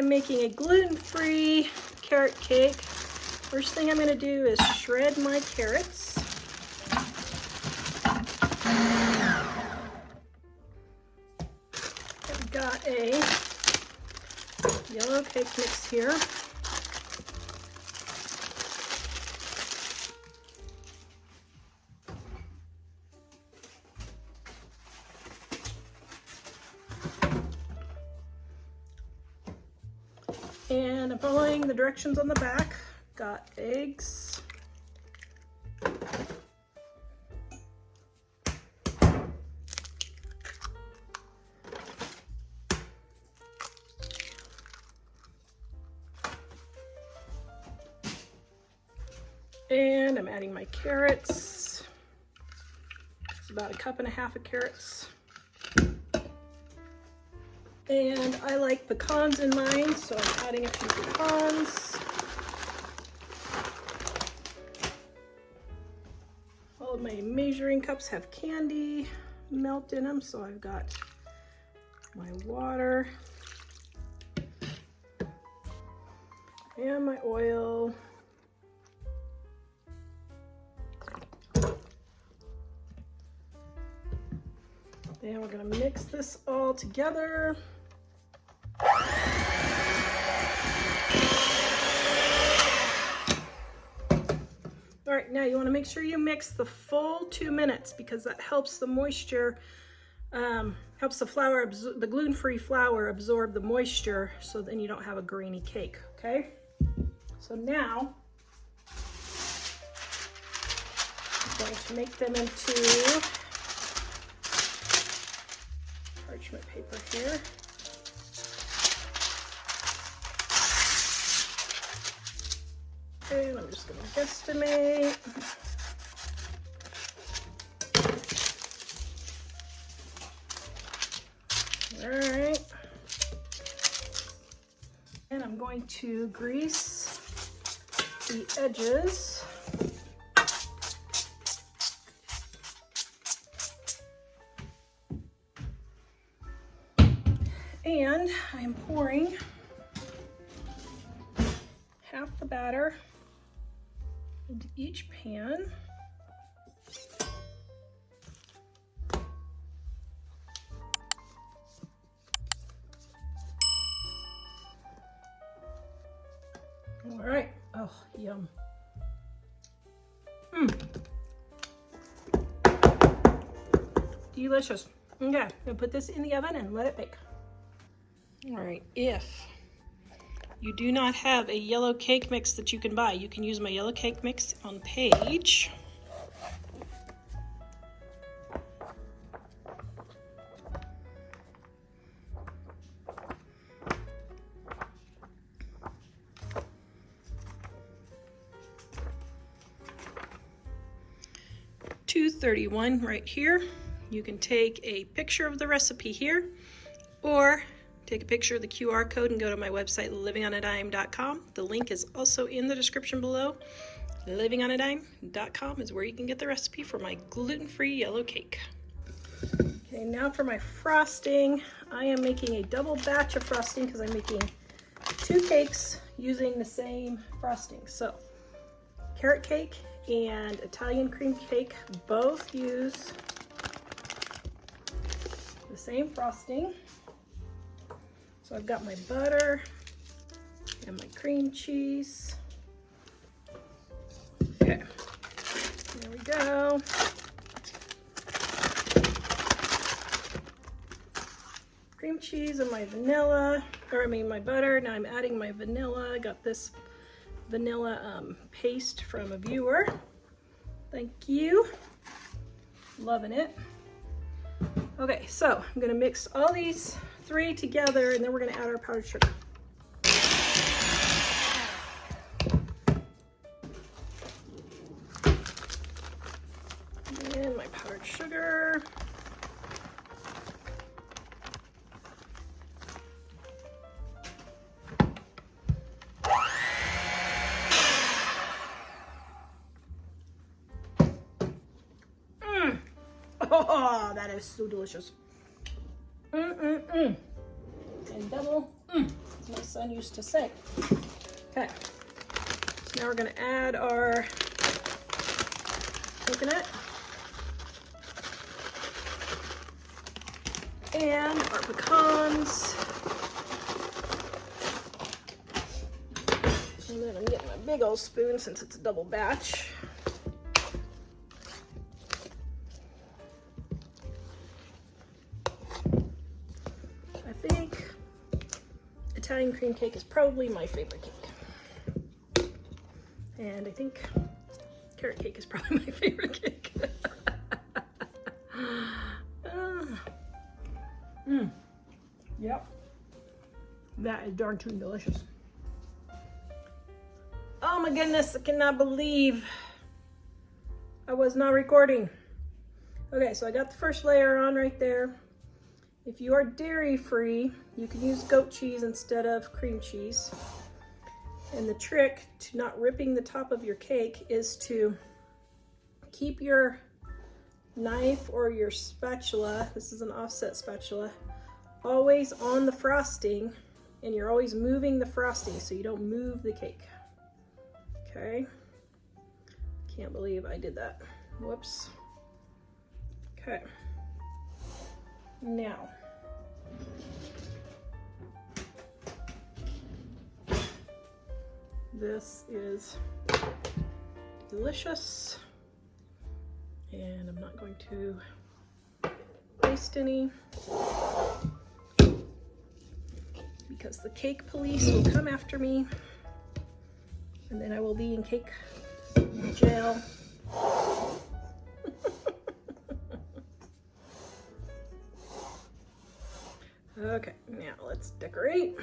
am making a gluten-free carrot cake. First thing I'm going to do is shred my carrots. I've got a yellow cake mix here. And I'm following the directions on the back. Got eggs. And I'm adding my carrots. It's about 1.5 cups of carrots. And I like pecans in mine, so I'm adding a few pecans. All of my measuring cups have candy melt in them, so I've got my water and my oil. Then we're going to mix this all together. All right, now you want to make sure you mix the full 2 minutes because that helps the moisture, helps the flour, the gluten-free flour absorb the moisture, so then you don't have a grainy cake, okay? So now, I'm going to make them into parchment paper here. And I'm just going to guesstimate. All right. And I'm going to grease the edges. And I'm pouring half the batter into each pan. All right. Oh, yum. Delicious. Okay, I'm gonna put this in the oven and let it bake. All right, if you do not have a yellow cake mix that you can buy, you can use my yellow cake mix on page. $2.31 right here. You can take a picture of the recipe here, or take a picture of the QR code and go to my website, livingonadime.com. The link is also in the description below. Livingonadime.com is where you can get the recipe for my gluten-free yellow cake. Okay, now for my frosting. I am making a double batch of frosting because I'm making 2 cakes using the same frosting. So, carrot cake and Italian cream cake both use the same frosting. So I've got my butter and my cream cheese. Okay, there we go. Cream cheese and my vanilla, my butter. Now I'm adding my vanilla. I got this vanilla paste from a viewer. Thank you. Loving it. Okay, so I'm gonna mix all these 3 together and then we're gonna add our powdered sugar. And my powdered sugar. Oh, that is so delicious. And double. It's my son used to say. Okay, so now we're gonna add our coconut and our pecans. And then I'm getting my big old spoon since it's a double batch. I think Italian cream cake is probably my favorite cake. And I think carrot cake is probably my favorite cake. Yep. That is darn too delicious. Oh my goodness, I cannot believe I was not recording. Okay, so I got the first layer on right there. If you are dairy free, you can use goat cheese instead of cream cheese. And the trick to not ripping the top of your cake is to keep your knife or your spatula, this is an offset spatula, always on the frosting, and you're always moving the frosting so you don't move the cake. Okay, can't believe I did that. Whoops. Okay, now this is delicious, and I'm not going to waste any because the cake police will come after me, and then I will be in cake jail. Okay, now let's decorate.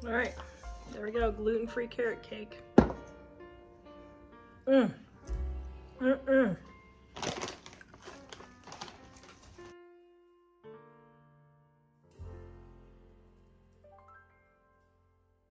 All right, there we go, gluten-free carrot cake.